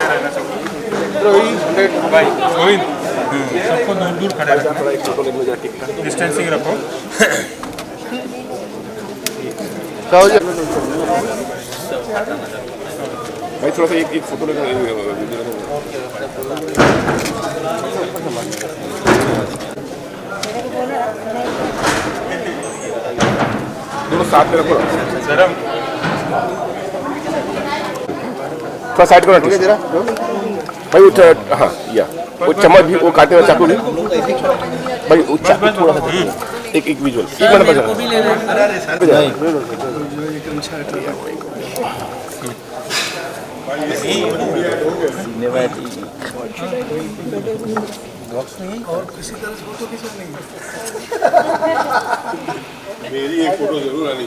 पीछे रहना चाहिए भाई गोविंद, सबको दूर दूर खड़े रहना, डिस्टेंसिंग रखो। भाई थोड़ा सा एक फोटो लेना। दोनों साथ में रखो शर्म, थोड़ा साइड करो ठीक है जरा भाई। उठ हाँ या वो चम्मच भी वो काटे हुआ चाकू भी भाई वो चाकू थोड़ा सा एक विजुअल एक मिनट और किसी तरह से फोटो खिंचानी मेरी एक फोटो जरूर आनी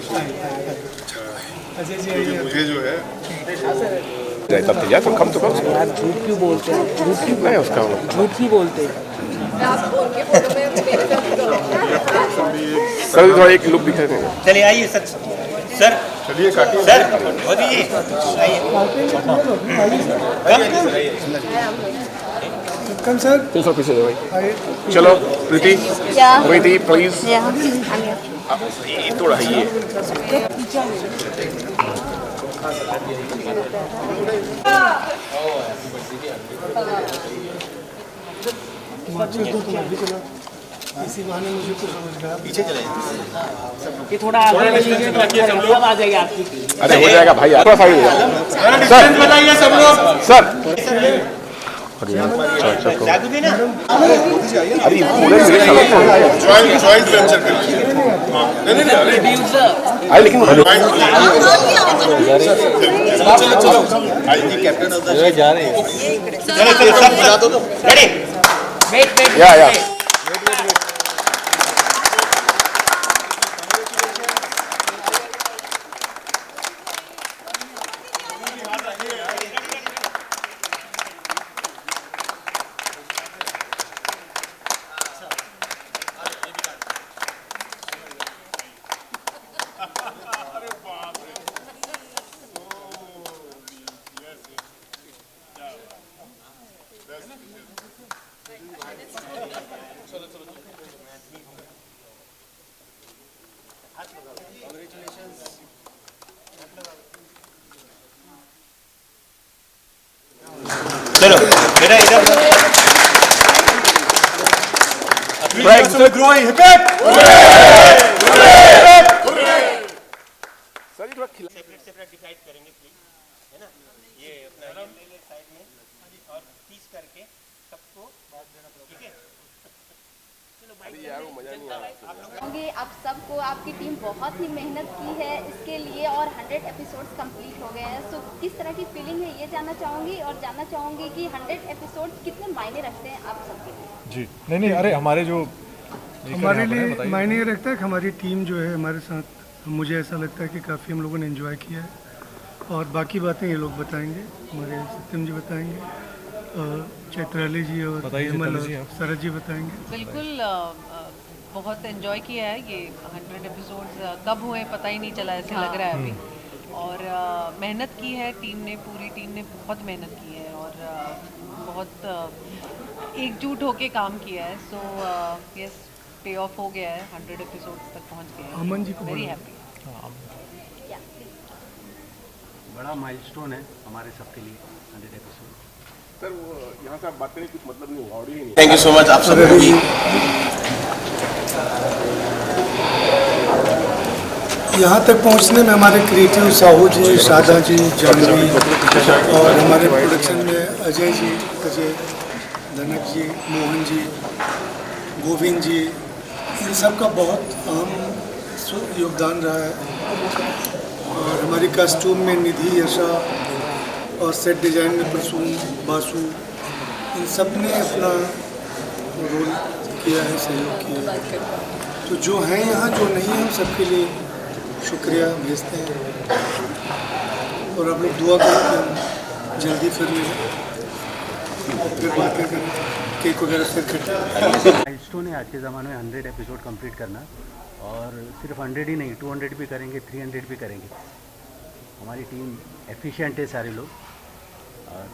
चाहिए मुझे जो है तब तैयार तो कम झूठ क्यों बोलते हैं? झूठ क्यों नहीं उसका झूठ क्यों बोलते हैं? कल थोड़ा एक लुक दिखा देंगे। चलिए आइए सर, सर चलिए काटिए सर मोदी जी कम सर सर पीछे दो भाई। चलो प्रीति प्रीति प्लीज थोड़ा है ये इसी बहाने मुझे कुछ समझ गया। पीछे चले ये थोड़ा आगे लीजिए तो सब आ जाएगी आपकी। अरे हो जाएगा भाई थोड़ा साइड हो जाएगा सर बताइए सब लोग सर जादू भी ना अभी पूरे जॉइंट वेंचर नहीं लेकिन चलो कैप्टन ऑफ द जा रहे हैं। चलो चलो सब बता दो तो रेडी वेट या चलो बेटा इधर growing hip separate separate decide करेंगे प्लीज, है ना? ये अपना ये ले ले साइड में और पीस करके सबको ठीक है। आप सबको आपकी टीम बहुत ही मेहनत की है इसके लिए और 100 एपिसोड्स कंप्लीट हो गए हैं। सो किस तरह की फीलिंग है ये जानना चाहूँगी और जानना चाहूँगी कि 100 एपिसोड्स कितने मायने रखते हैं आप सबके लिए? जी नहीं अरे हमारे लिए मायने ये रखता है कि हमारी टीम जो है हमारे साथ, मुझे ऐसा लगता है कि काफ़ी हम लोगों ने एंजॉय किया है और बाकी बातें ये लोग बताएंगे, हमारे सत्यम जी बताएंगे, चैत्राली जी और हेमल और शरद जी बताएंगे। बिल्कुल बहुत एंजॉय किया है ये 100 एपिसोड्स कब हुए पता ही नहीं चला, ऐसे लग रहा है अभी। और मेहनत की है टीम ने, पूरी टीम ने बहुत मेहनत की है और बहुत एकजुट होके काम किया है। सो यस पे ऑफ हो गया है, 100 एपिसोड्स तक पहुंच गए हैं। अमन जी को वेरी हैप्पी। बड़ा माइलस्टोन है हमारे सबके लिए 100 एपिसोड। सर वो यहाँ से आप बात करें कुछ मतलब नहीं हुआ ही नहीं। थैंक यू सो मच आप सबको भी। यहाँ तक पहुँचने में हमारे क्रिएटिव साहू जी, शादा जी, जानवी और हमारे प्रोडक्शन में अजय जी, धनक जी, मोहन जी, गोविंद जी, इन सब का बहुत अहम योगदान रहा है। और हमारी कॉस्ट्यूम में निधि, यशा और सेट डिज़ाइन में प्रसून, बासु, इन सब ने अपना रोल किया है, सहयोग किया है। तो जो हैं यहाँ, जो नहीं हैं, हम सबके लिए शुक्रिया भेजते हैं और आप लोग दुआ करें कि हम जल्दी फिर मिलें और फिर बातें करें, केक वगैरह फिर कटें। माइलस्टोन है आज के ज़माने में 100 एपिसोड कंप्लीट करना, और सिर्फ 100 ही नहीं 200 भी करेंगे, 300 भी करेंगे। हमारी टीम एफिशिएंट है सारे लोग, और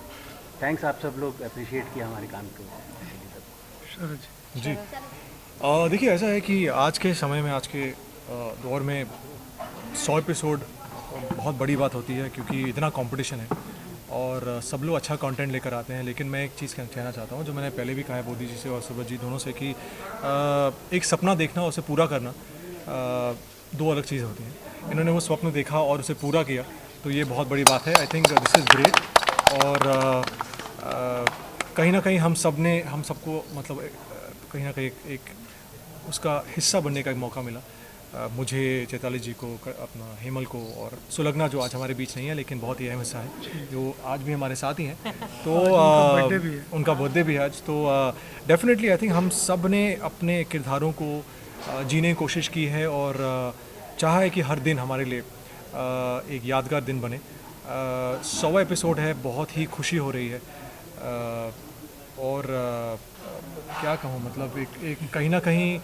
थैंक्स आप सब लोग अप्रिशिएट किया हमारे काम को। शरद जी। जी देखिए ऐसा है कि आज के समय में, आज के दौर में 100 एपिसोड बहुत बड़ी बात होती है, क्योंकि इतना कंपटीशन है और सब लोग अच्छा कंटेंट लेकर आते हैं। लेकिन मैं एक चीज़ कहना चाहता हूँ, जो मैंने पहले भी कहा है बोधी जी से और सुब्रत जी दोनों से, कि एक सपना देखना और उसे पूरा करना दो अलग चीज़ें होती हैं। इन्होंने वो स्वप्न देखा और उसे पूरा किया, तो ये बहुत बड़ी बात है। I think this is great. और कहीं ना कहीं हम सबको मतलब कहीं ना कहीं एक उसका हिस्सा बनने का एक मौका मिला। मुझे, चैताली जी को, अपना हेमल को और सुलग्ना जो आज हमारे बीच नहीं है लेकिन बहुत ही अहम हिस्सा है, जो आज भी हमारे साथ ही हैं। तो उनका बर्थडे भी है आज। तो डेफिनेटली आई थिंक हम सब ने अपने किरदारों को जीने की कोशिश की है और चाहा है कि हर दिन हमारे लिए एक यादगार दिन बने। 100वां एपिसोड है, बहुत ही खुशी हो रही है। और क्या कहूँ, मतलब एक कहीं ना कहीं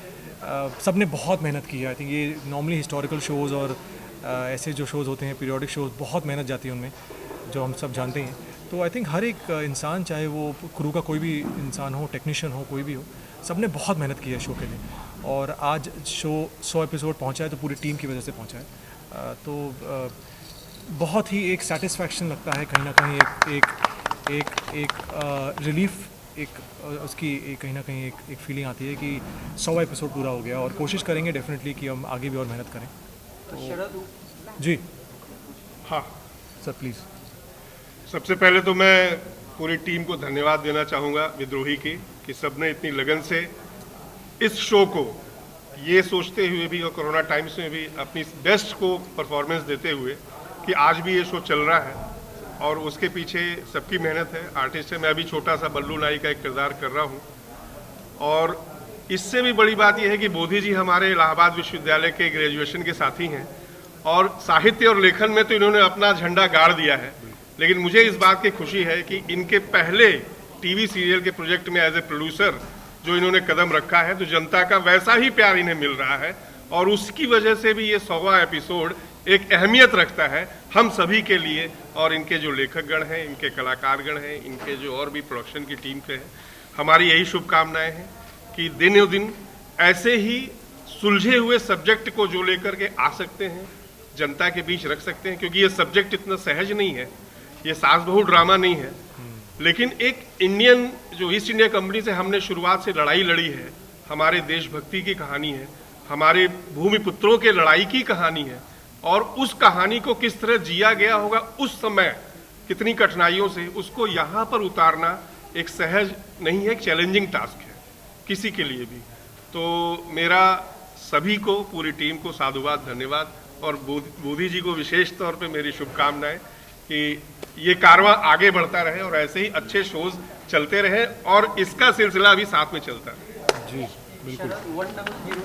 सब ने बहुत मेहनत की है। आई थिंक ये नॉर्मली हिस्टोरिकल शोज़ और ऐसे जो शोज़ होते हैं, पीरियोडिक शोज़, बहुत मेहनत जाती है उनमें, जो हम सब जानते हैं। तो आई थिंक हर एक इंसान, चाहे वो क्रू का कोई भी इंसान हो, टेक्नीशियन हो, कोई भी हो, सब ने बहुत मेहनत की है शो के लिए। और आज शो 100 एपिसोड पहुँचा है तो पूरी टीम की वजह से पहुँचा है। तो बहुत ही एक सेटिस्फैक्शन लगता है, कहीं ना कहीं एक रिलीफ, उसकी कहीं ना कहीं एक फीलिंग आती है कि 100वां एपिसोड पूरा हो गया। और कोशिश करेंगे डेफिनेटली कि हम आगे भी और मेहनत करें। तो जी हाँ सर, प्लीज़। सबसे पहले तो मैं पूरी टीम को धन्यवाद देना चाहूँगा विद्रोही की, कि सबने इतनी लगन से इस शो को, ये सोचते हुए भी और कोरोना टाइम्स में भी अपनी बेस्ट को परफॉर्मेंस देते हुए कि आज भी ये शो चल रहा है और उसके पीछे सबकी मेहनत है। आर्टिस्ट है, मैं अभी छोटा सा बल्लू नाई का एक किरदार कर रहा हूँ। और इससे भी बड़ी बात यह है कि बोधी जी हमारे इलाहाबाद विश्वविद्यालय के ग्रेजुएशन के साथी हैं और साहित्य और लेखन में तो इन्होंने अपना झंडा गाड़ दिया है। लेकिन मुझे इस बात की खुशी है कि इनके पहले टीवी सीरियल के प्रोजेक्ट में एज ए प्रोड्यूसर जो इन्होंने कदम रखा है, तो जनता का वैसा ही प्यार इन्हें मिल रहा है और उसकी वजह से भी ये 100वां एपिसोड एक अहमियत रखता है हम सभी के लिए। और इनके जो लेखकगण हैं, इनके कलाकारगण हैं, इनके जो और भी प्रोडक्शन की टीम के हैं, हमारी यही शुभकामनाएं हैं कि दिनों दिन ऐसे ही सुलझे हुए सब्जेक्ट को जो लेकर के आ सकते हैं, जनता के बीच रख सकते हैं। क्योंकि ये सब्जेक्ट इतना सहज नहीं है, ये सास बहू ड्रामा नहीं है, लेकिन एक इंडियन जो ईस्ट इंडिया कंपनी से हमने शुरुआत से लड़ाई लड़ी है, हमारे देशभक्ति की कहानी है, हमारे भूमिपुत्रों के लड़ाई की कहानी है। और उस कहानी को किस तरह जिया गया होगा उस समय, कितनी कठिनाइयों से, उसको यहाँ पर उतारना एक सहज नहीं है, एक चैलेंजिंग टास्क है किसी के लिए भी। तो मेरा सभी को, पूरी टीम को साधुवाद, धन्यवाद। और बोधी जी को विशेष तौर पे मेरी शुभकामनाएं कि ये कारवां आगे बढ़ता रहे और ऐसे ही अच्छे शोज चलते रहे और इसका सिलसिला अभी साथ में चलता रहे। जी बिल्कुल। 100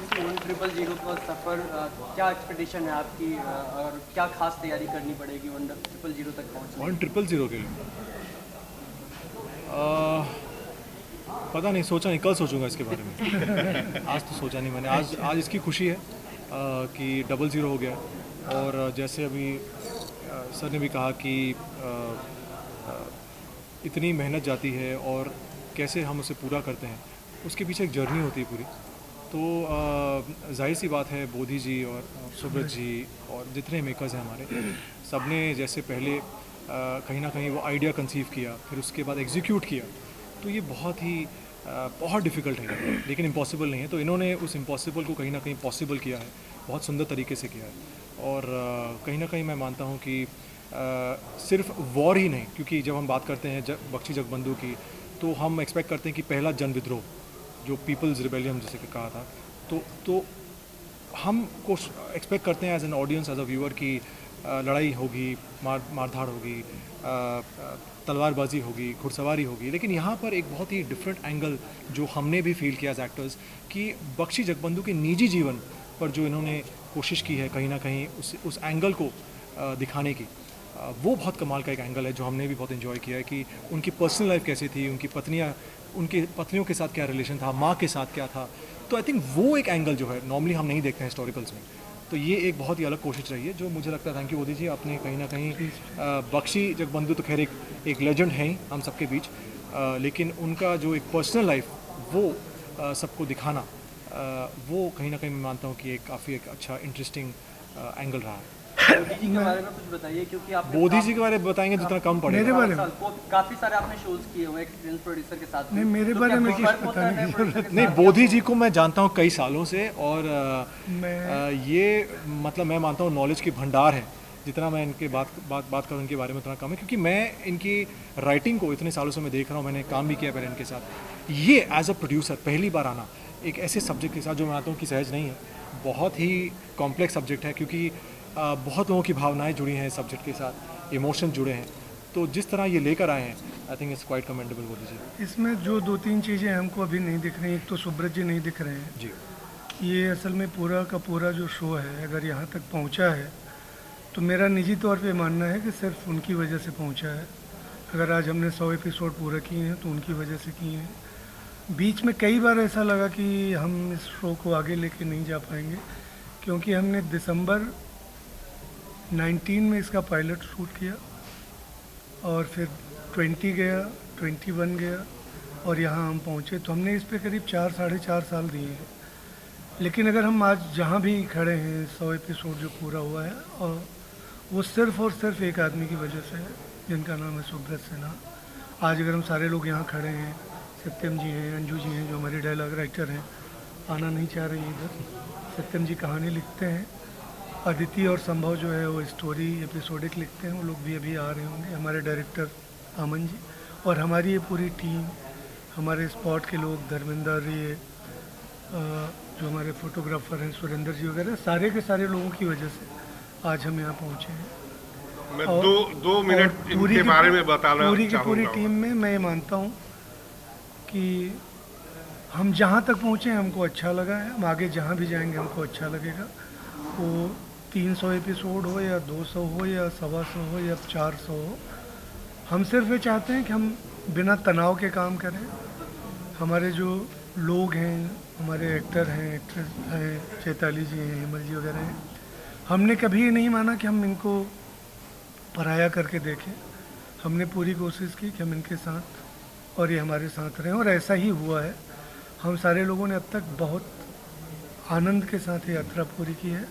से 100 का सफ़र, क्या एक्सपेक्टेशन है आपकी और क्या खास तैयारी करनी पड़ेगी 100 तक पहुँचने? 100 के लिए पता नहीं, सोचा नहीं, कल सोचूंगा इसके बारे में। आज तो सोचा नहीं मैंने। आज इसकी खुशी है कि 00 हो गया। और जैसे अभी सर ने भी कहा कि इतनी मेहनत जाती है और कैसे हम उसे पूरा करते हैं, उसके पीछे एक जर्नी होती है पूरी। तो जाहिर सी बात है, बोधी जी और सुब्रत जी और जितने मेकर्स हैं हमारे, सब ने जैसे पहले कहीं ना कहीं वो आइडिया कंसीव किया, फिर उसके बाद एग्जीक्यूट किया, तो ये बहुत डिफ़िकल्ट है, लेकिन इम्पॉसिबल नहीं है। तो इन्होंने उस इम्पॉसिबल को कहीं ना कहीं पॉसिबल किया है, बहुत सुंदर तरीके से किया है। और कहीं ना कहीं मैं मानता हूँ कि सिर्फ वॉर ही नहीं, क्योंकि जब हम बात करते हैं बख्शी जगबंधु की, तो हम एक्सपेक्ट करते हैं कि पहला जन विद्रोह जो पीपल्स रिबेलियन जैसे कि कहा था, तो हम को एक्सपेक्ट करते हैं as an audience, as a viewer की लड़ाई होगी, मारधाड़ होगी, तलवारबाजी होगी, घुड़सवारी होगी। लेकिन यहाँ पर एक बहुत ही डिफरेंट एंगल जो हमने भी फील किया एज एक्टर्स, कि बख्शी जगबंधु के निजी जीवन पर जो इन्होंने कोशिश की है कहीं ना कहीं उस एंगल को दिखाने की, वो बहुत कमाल का एक एंगल है जो हमने भी बहुत एंजॉय किया है। कि उनकी पर्सनल लाइफ कैसी थी, उनकी पत्नियों के साथ क्या रिलेशन था, माँ के साथ क्या था। तो आई थिंक वो एक एंगल जो है नॉर्मली हम नहीं देखते हैं हिस्टोरिकल्स में, तो ये एक बहुत ही अलग कोशिश रही है जो मुझे लगता है, थैंक यू मोदी जी, आपने कहीं ना कहीं बख्शी जगबंधु तो खैर एक लेजेंड है ही हम सबके बीच, लेकिन उनका जो एक पर्सनल लाइफ वो सबको दिखाना, वो कहीं ना कहीं मैं मानता हूँ कि एक काफ़ी एक अच्छा इंटरेस्टिंग एंगल रहा है। मोदी जी के बारे में कुछ बताइए, क्योंकि आप मोदी जी के बारे में बताएंगे जितना कम पड़ेगा। मेरे बारे में काफ़ी सारे आपने शोज किए हुए एक्सपीरियंस प्रोड्यूसर के साथ। नहीं, मेरे बारे में कुछ बताने की जरूरत नहीं, बोधी जी को मैं जानता हूँ कई सालों से, और ये मतलब मैं मानता हूँ नॉलेज की भंडार है। जितना मैं इनके बात करूँ इनके बारे में उतना कम है, क्योंकि मैं इनकी राइटिंग को इतने सालों से मैं देख रहा हूँ, मैंने काम भी किया पहले इनके साथ। ये एज अ प्रोड्यूसर पहली बार आना एक ऐसे सब्जेक्ट के साथ जो मैं मानता हूँ कि सहज नहीं है, बहुत ही कॉम्प्लेक्स सब्जेक्ट है, क्योंकि बहुत लोगों की भावनाएं जुड़ी हैं इस सब्जेक्ट के साथ, इमोशन जुड़े हैं, तो जिस तरह ये लेकर आए हैं I think it's quite commendable Modi ji. इसमें जो 2-3 चीज़ें हमको अभी नहीं दिख रही, एक तो सुब्रत जी नहीं दिख रहे हैं जी। ये असल में पूरा का पूरा जो शो है अगर यहाँ तक पहुँचा है तो मेरा निजी तौर पे मानना है कि सिर्फ उनकी वजह से पहुँचा है। अगर आज हमने 100 एपिसोड पूरा किए हैं तो उनकी वजह से किए हैं। बीच में कई बार ऐसा लगा कि हम इस शो को आगे लेके नहीं जा पाएंगे, क्योंकि हमने दिसंबर 19 में इसका पायलट शूट किया और फिर 20 गया, 21 गया और यहाँ हम पहुँचे, तो हमने इस पे करीब 4-4.5 साल दिए हैं। लेकिन अगर हम आज जहाँ भी खड़े हैं 100 एपिसोड जो पूरा हुआ है, और वो सिर्फ और सिर्फ एक आदमी की वजह से है जिनका नाम है सुब्रत सिन्हा। आज अगर हम सारे लोग यहाँ खड़े हैं, सत्यम जी हैं, अंजू जी हैं जो हमारे डायलॉग राइटर हैं, आना नहीं चाह रही इधर, सत्यम जी कहानी लिखते हैं, अदिति और संभव जो है वो स्टोरी एपिसोडिक लिखते हैं, वो लोग भी अभी आ रहे होंगे, हमारे डायरेक्टर अमन जी, और हमारी ये पूरी टीम, हमारे स्पॉट के लोग, धर्मेंद्र, ये जो हमारे फोटोग्राफर हैं सुरेंद्र जी वगैरह, सारे के सारे लोगों की वजह से आज हम यहाँ पहुँचे हैं। मैं दो मिनट इनके बारे में बताना चाहूँगा। पूरी टीम में मैं ये मानता हूँ कि हम जहाँ तक पहुँचे हमको अच्छा लगा है, हम आगे जहाँ भी जाएंगे हमको अच्छा लगेगा। वो 300 एपिसोड हो या 200 हो या 125 हो या 400 हो, हम सिर्फ ये चाहते हैं कि हम बिना तनाव के काम करें। हमारे जो लोग हैं, हमारे एक्टर हैं, एक्ट्रेस हैं, चैताली जी हैं, हेमल जी वगैरह हैं, हमने कभी ये नहीं माना कि हम इनको पराया करके देखें। हमने पूरी कोशिश की कि हम इनके साथ और ये हमारे साथ रहें, और ऐसा ही हुआ है। हम सारे लोगों ने अब तक बहुत आनंद के साथ ये यात्रा पूरी की है।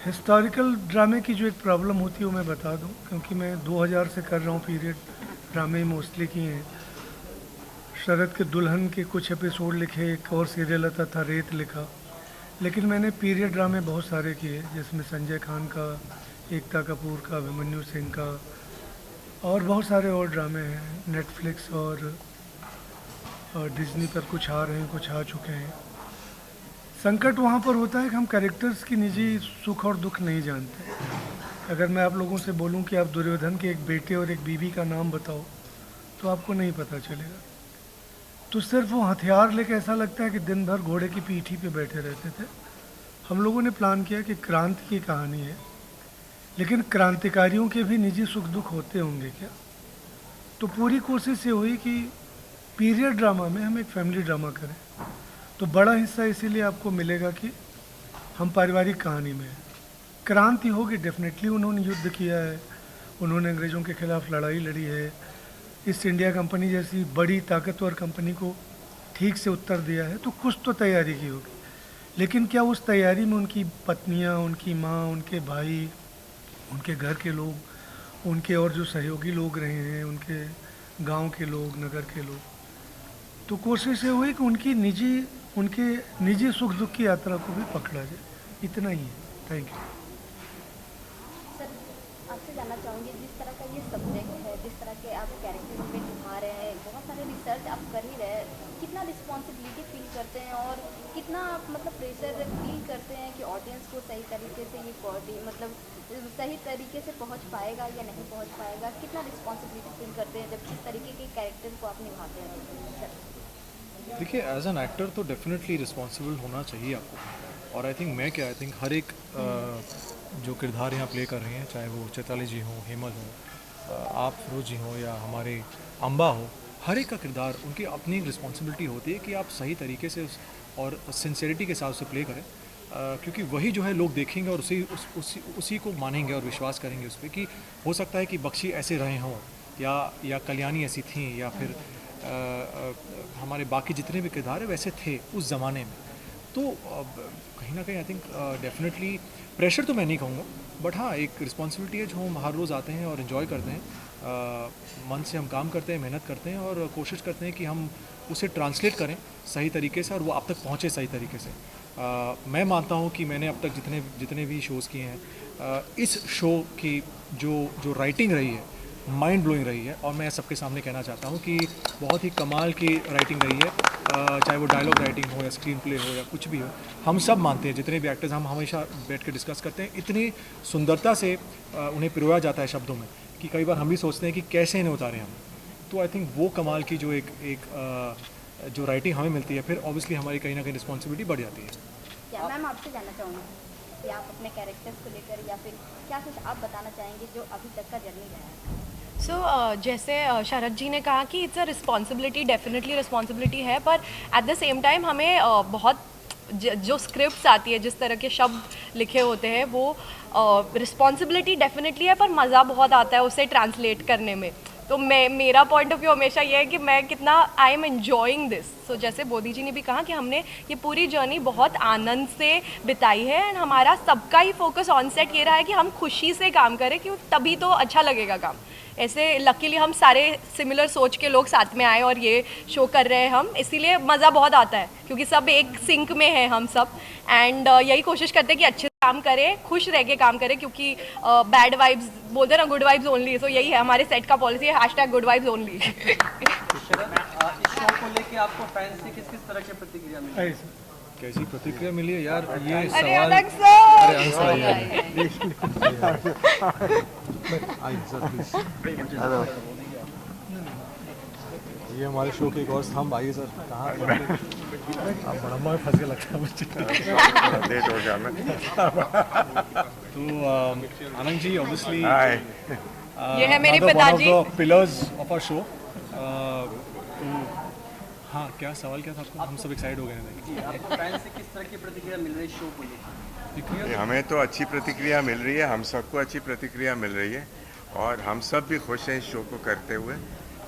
हिस्टोरिकल ड्रामे की जो एक प्रॉब्लम होती है वो मैं बता दूं, क्योंकि मैं 2000 से कर रहा हूँ, पीरियड ड्रामे मोस्टली किए हैं। शरद के दुल्हन के कुछ एपिसोड लिखे, एक और सीरियल आता था रेत लिखा, लेकिन मैंने पीरियड ड्रामे बहुत सारे किए, जिसमें संजय खान का, एकता कपूर का, अभिमन्यु सिंह का, और बहुत सारे और ड्रामे हैं। नेटफ्लिक्स और डिज्नी पर कुछ आ रहे हैं, कुछ आ चुके हैं। संकट वहाँ पर होता है कि हम कैरेक्टर्स की निजी सुख और दुख नहीं जानते। अगर मैं आप लोगों से बोलूँ कि आप दुर्योधन के एक बेटे और एक बीवी का नाम बताओ तो आपको नहीं पता चलेगा। तो सिर्फ वो हथियार लेके ऐसा लगता है कि दिन भर घोड़े की पीठी पे बैठे रहते थे। हम लोगों ने प्लान किया कि क्रांति की कहानी है, लेकिन क्रांतिकारियों के भी निजी सुख दुख होते होंगे क्या। तो पूरी कोशिश ये हुई कि पीरियड ड्रामा में हम एक फैमिली ड्रामा करें। तो बड़ा हिस्सा इसीलिए आपको मिलेगा कि हम पारिवारिक कहानी में हैं। क्रांति होगी डेफिनेटली, उन्होंने युद्ध किया है, उन्होंने अंग्रेज़ों के खिलाफ लड़ाई लड़ी है, ईस्ट इंडिया कंपनी जैसी बड़ी ताकतवर कंपनी को ठीक से उत्तर दिया है, तो कुछ तो तैयारी की होगी। लेकिन क्या उस तैयारी में उनकी पत्नियां, उनकी माँ, उनके भाई, उनके घर के लोग, उनके और जो सहयोगी लोग रहे हैं, उनके गांव के लोग, नगर के लोग, तो कोशिश ये हुई कि उनके निजी सुख दुख की यात्रा को भी पकड़ा जाए। इतना ही है। Thank you. सर, आपसे जानना चाहूँगी, जिस तरह का ये सब्जेक्ट है, जिस तरह के आप कैरेक्टर पे निभा रहे हैं, बहुत सारे रिसर्च आप कर ही रहे हैं, कितना रिस्पॉन्सिबिलिटी फील करते हैं और कितना आप मतलब प्रेशर फील करते हैं कि ऑडियंस को सही तरीके से ये मतलब सही तरीके से पहुंच पाएगा या नहीं पहुंच पाएगा, कितना रिस्पॉन्सिबिलिटी फील करते हैं जब इस तरीके के कैरेक्टर को आप निभाते हैं? देखिए, एज एन एक्टर तो डेफिनेटली रिस्पॉन्सिबल होना चाहिए आपको, और आई थिंक हर एक जो किरदार यहाँ प्ले कर रहे हैं, चाहे वो चैताली जी हों, हेमल हो, आप फिरोज जी हों या हमारे अम्बा हो, हर एक का किरदार, उनकी अपनी एक रिस्पॉन्सिबिलिटी होती है कि आप सही तरीके से और सिंसेरिटी के साथ उसे प्ले करें। क्योंकि वही जो है लोग देखेंगे और उसी को मानेंगे और विश्वास करेंगे उस पर कि हो सकता है कि बख्शी ऐसे रहे हों या कल्याणी ऐसी थी या फिर हमारे बाकी जितने भी किरदार हैं वैसे थे उस ज़माने में। तो कहीं ना कहीं आई थिंक डेफिनेटली प्रेशर तो मैं नहीं कहूँगा, बट हाँ एक रिस्पॉन्सिबिलिटी है जो हम हर रोज़ आते हैं और इन्जॉय करते हैं, मन से हम काम करते हैं, मेहनत करते हैं और कोशिश करते हैं कि हम उसे ट्रांसलेट करें सही तरीके से और वो आप तक पहुँचे सही तरीके से। मैं मानता हूँ कि मैंने अब तक जितने भी शोज़ किए हैं, इस शो की जो राइटिंग रही है माइंड ब्लोइंग रही है और मैं सबके सामने कहना चाहता हूँ कि बहुत ही कमाल की राइटिंग रही है, चाहे वो डायलॉग राइटिंग हो या स्क्रीन प्ले हो या कुछ भी हो। हम सब मानते हैं, जितने भी एक्टर्स हम हमेशा बैठ के डिस्कस करते हैं, इतनी सुंदरता से उन्हें पिरोया जाता है शब्दों में कि कई बार हम भी सोचते हैं कि कैसे इन्हें उतारें हम। तो आई थिंक वो कमाल की जो एक जो राइटिंग हमें मिलती है, फिर ऑब्वियसली हमारी कहीं ना कहीं रिस्पॉन्सिबिलिटी बढ़ जाती है। क्या मैम आपसे जानना चाहूँगी कि आप अपने कैरेक्टर्स को लेकर या फिर क्या कुछ आप बताना चाहेंगे जो अभी तक का जर्नी रहा है? जैसे शरद जी ने कहा कि it's a responsibility, definitely responsibility है, पर एट द सेम टाइम हमें बहुत जो स्क्रिप्ट्स आती है, जिस तरह के शब्द लिखे होते हैं, वो रिस्पॉन्सिबिलिटी डेफिनेटली है, पर मज़ा बहुत आता है उसे ट्रांसलेट करने में। तो मेरा पॉइंट ऑफ व्यू हमेशा ये है कि मैं कितना आई एम एन्जॉइंग दिस। सो जैसे बोधी जी ने भी कहा कि हमने ये पूरी जर्नी बहुत आनंद से बिताई है एंड हमारा सबका ही फोकस ऑन सेट ये रहा है कि हम खुशी से काम करें, क्यों तभी तो अच्छा लगेगा काम। ऐसे लकीली हम सारे सिमिलर सोच के लोग साथ में आए और ये शो कर रहे हैं हम, इसीलिए मज़ा बहुत आता है क्योंकि सब एक सिंक में है हम सब। एंड यही कोशिश करते हैं कि अच्छे से काम करें, खुश रह के काम करें, क्योंकि बैड वाइब्स बोलते हैं ना, गुड वाइब्स ओनली। सो यही है हमारे सेट का पॉलिसी है, #गुड वाइब्स ओनली। इस शो को लेके आपको फैंस से किस किस तरह की प्रतिक्रिया मिली? कैसी प्रतिक्रिया मिली है यार, ये अरे सवाल। अलग सर। अरे हेलो, ये हमारे शो के एक और स्तंभ। आइए सर, कहाँ आप बड़म्बा में फंस के लगता है मुझे। लेट हो गया मैं। तो आनंद जी ऑब्वियसली ये है मेरे पिताजी, पिलर्स ऑफ आवर शो। हाँ, क्या सवाल क्या था आपका? हम सब एक्साइट हो गए हैं। आपको फैंस से किस तरह की प्रतिक्रिया मिल रही है शो को लेकर? हमें तो अच्छी प्रतिक्रिया मिल रही है, हम सबको अच्छी प्रतिक्रिया मिल रही है और हम सब भी खुश हैं इस शो को करते हुए,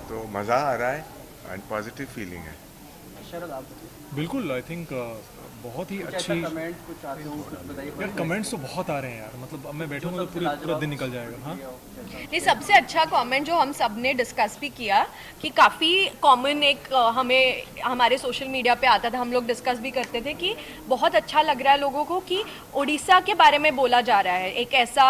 तो मज़ा आ रहा है एंड पॉजिटिव फीलिंग है। शरद आप बिल्कुल, आई थिंक बहुत ही अच्छी कमेंट कुछ आते हो, कुछ बताइए। यार कमेंट्स तो बहुत आ रहे हैं यार, मतलब अब मैं बैठूंगा तो पूरा दिन निकल जाएगा। हाँ, नहीं, सबसे अच्छा कमेंट जो हम सब ने डिस्कस भी किया कि काफ़ी कॉमन एक हमें हमारे सोशल मीडिया पे आता था, हम लोग डिस्कस भी करते थे कि बहुत अच्छा लग रहा है लोगों को कि उड़ीसा के बारे में बोला जा रहा है। एक ऐसा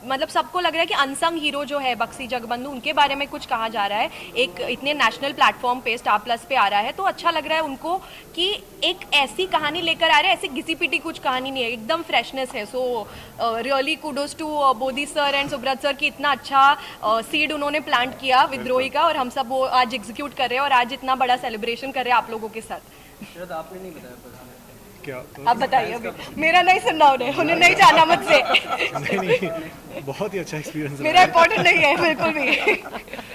मतलब सबको लग रहा है कि अनसंग हीरो जो है बख्शी जगबंधु, उनके बारे में कुछ कहा जा रहा है, एक इतने नेशनल प्लेटफॉर्म पे स्टार प्लस पे आ रहा है, तो अच्छा लग रहा है उनको कि एक ऐसी कहानी लेकर आ रहे हैं, ऐसी घिसी पिटी कुछ कहानी नहीं है, एकदम फ्रेशनेस है। So really kudos to Bodhi sir and Subrata sir की इतना अच्छा सीड उन्होंने प्लांट किया विद्रोही का, और हम सब वो आज एग्जीक्यूट कर रहे हैं और आज इतना बड़ा सेलिब्रेशन कर रहे हैं आप लोगों के साथ। शरद आपने नहीं बताया क्या आप बताइए, अभी मेरा नहीं सुनना, उन्हें नहीं जाना मुझसे। नहीं, बहुत ही अच्छा एक्सपीरियंस। मेरा इंपॉर्टेंट नहीं है बिल्कुल भी।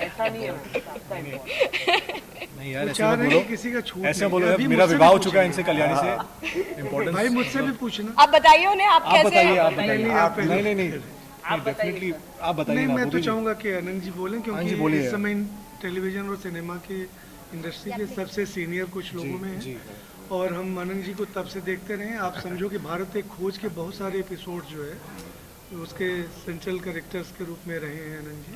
ऐसा नहीं है। नहीं यार, ऐसे बोलो, किसी का छूट ऐसे बोलो, मेरा विवाह हो चुका है इनसे, कल्याणी से। इम्पोर्टेंट भाई मुझसे भी पूछना। आप बताइए उन्हें, आप कैसे? बताइए, आप बताइए। नहीं, डेफिनेटली आप बताइए। मैं तो चाहूँगा कि आनंद जी बोलें, क्योंकि इस समय टेलीविजन और सिनेमा के इंडस्ट्री के सबसे सीनियर कुछ लोगों में हैं और हम आनंद जी को तब से देखते रहे। आप समझो कि भारत एक खोज के बहुत सारे एपिसोड जो है उसके सेंट्रल कैरेक्टर्स के रूप में रहे हैं आनंद जी।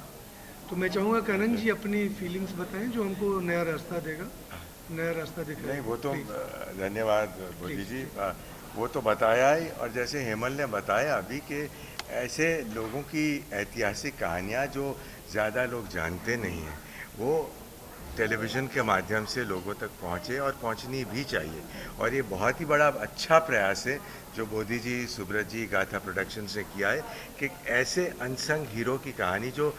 तो मैं चाहूँगा कि आनंद जी अपनी फीलिंग्स बताएं जो हमको नया रास्ता देगा, नया रास्ता दिखाएगा। नहीं, वो तो धन्यवाद बोधी जी, वो तो बताया ही। और जैसे हेमल ने बताया अभी कि ऐसे लोगों की ऐतिहासिक कहानियाँ जो ज़्यादा लोग जानते नहीं हैं, वो टेलीविज़न के माध्यम से लोगों तक पहुँचे और पहुँचनी भी चाहिए। और ये बहुत ही बड़ा अच्छा प्रयास है जो बोधी जी, सुब्रत जी, गाथा प्रोडक्शन से किया है कि ऐसे अनसंग हीरो की कहानी जो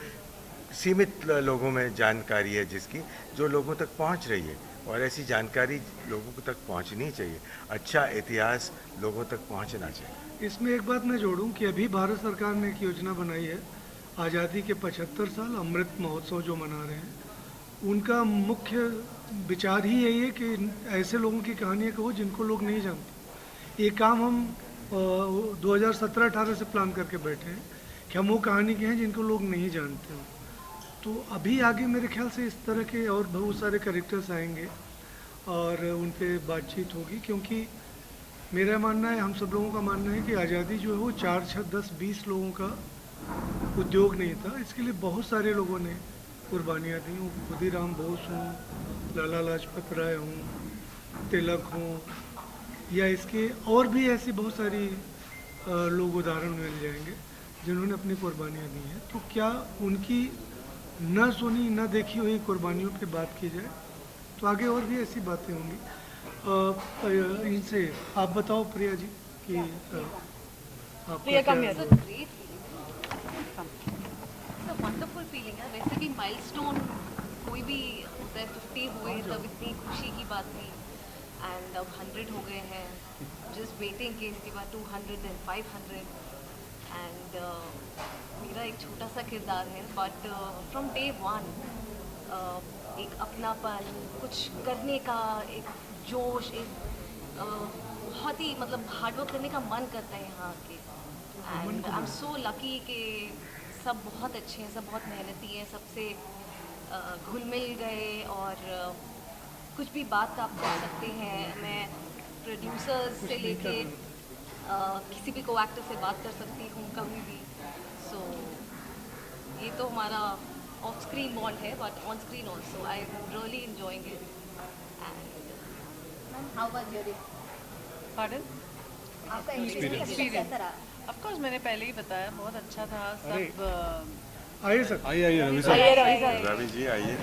सीमित लोगों में जानकारी है, जिसकी जो लोगों तक पहुँच रही है, और ऐसी जानकारी लोगों तक पहुँचनी चाहिए। अच्छा इतिहास लोगों तक पहुँचना चाहिए। इसमें एक बात मैं जोड़ूं कि अभी भारत सरकार ने एक योजना बनाई है, आज़ादी के 75 साल अमृत महोत्सव जो मना रहे हैं, उनका मुख्य विचार ही यही है कि ऐसे लोगों की कहानियाँ कहो जिनको लोग नहीं जानते। ये काम हम 2017-18 से प्लान करके बैठे हैं कि हम वो कहानी के हैं जिनको लोग नहीं जानते हो। तो अभी आगे मेरे ख्याल से इस तरह के और बहुत सारे कैरेक्टर्स आएंगे और उन पे बातचीत होगी, क्योंकि मेरा मानना है, हम सब लोगों का मानना है कि आज़ादी जो है वो 4, 6, 10, 20 लोगों का उद्योग नहीं था। इसके लिए बहुत सारे लोगों ने कुर्बानियाँ दी। वो खुदीराम बोस हों, लाला लाजपत राय हों, तिलक हों, या इसके और भी ऐसी बहुत सारी लोग उदाहरण मिल जाएंगे जिन्होंने अपनी कुर्बानियाँ दी हैं। तो क्या उनकी न सुनी न देखी हुई कुर्बानियों पे बात की जाए तो आगे और भी ऐसी बातें होंगी। इनसे आप बताओ प्रिया जी कि प्रिया कम है। वंडरफुल फीलिंग है। वैसे भी माइलस्टोन कोई भी होता है, 50 हुए तब इतनी खुशी की बात थी, एंड अब 100 हो गए हैं। जस्ट वेटिंग कि इसके बाद 200 एंड 500, एंड मेरा एक छोटा सा किरदार है, बट फ्रॉम डे 1 एक अपनापन, कुछ करने का एक जोश, एक बहुत ही मतलब हार्डवर्क करने का मन करता है यहाँ के। And I am so lucky कि सब बहुत अच्छे हैं, सब बहुत मेहनती हैं, सबसे घुल मिल गए और कुछ भी बात आप कर सकते हैं। मैं प्रोड्यूसर्स से लेके किसी भी को एक्टर से बात कर सकती हूँ कभी भी। सो ये तो हमारा ऑफ स्क्रीन बॉन्ड है, but on screen also I am really enjoying it. How was your pardon? आपका एक्सपीरियंस कैसा रहा? ऑफ कोर्स मैंने पहले ही बताया, बहुत अच्छा था। सब आइए सर, आइए रवि सर। रवि जी आइए।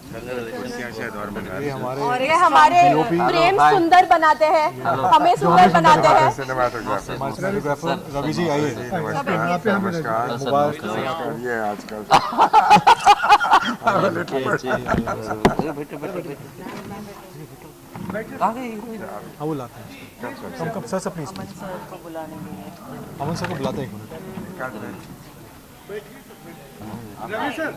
कुर्सियाँ शायद और बना रहे हैं। और ये हमारे प्रेम सुंदर बनाते हैं, हमें सुंदर बनाते हैं। सिनेमाटोग्राफर रवि जी आइए। नमस्कार। नमस्कार। ये आजकल हाँ वो लाते हैं। कब सर प्लीज सर को बुलाने के लिए अमन सर को बुलाते हैं एक मिनट। रवि सर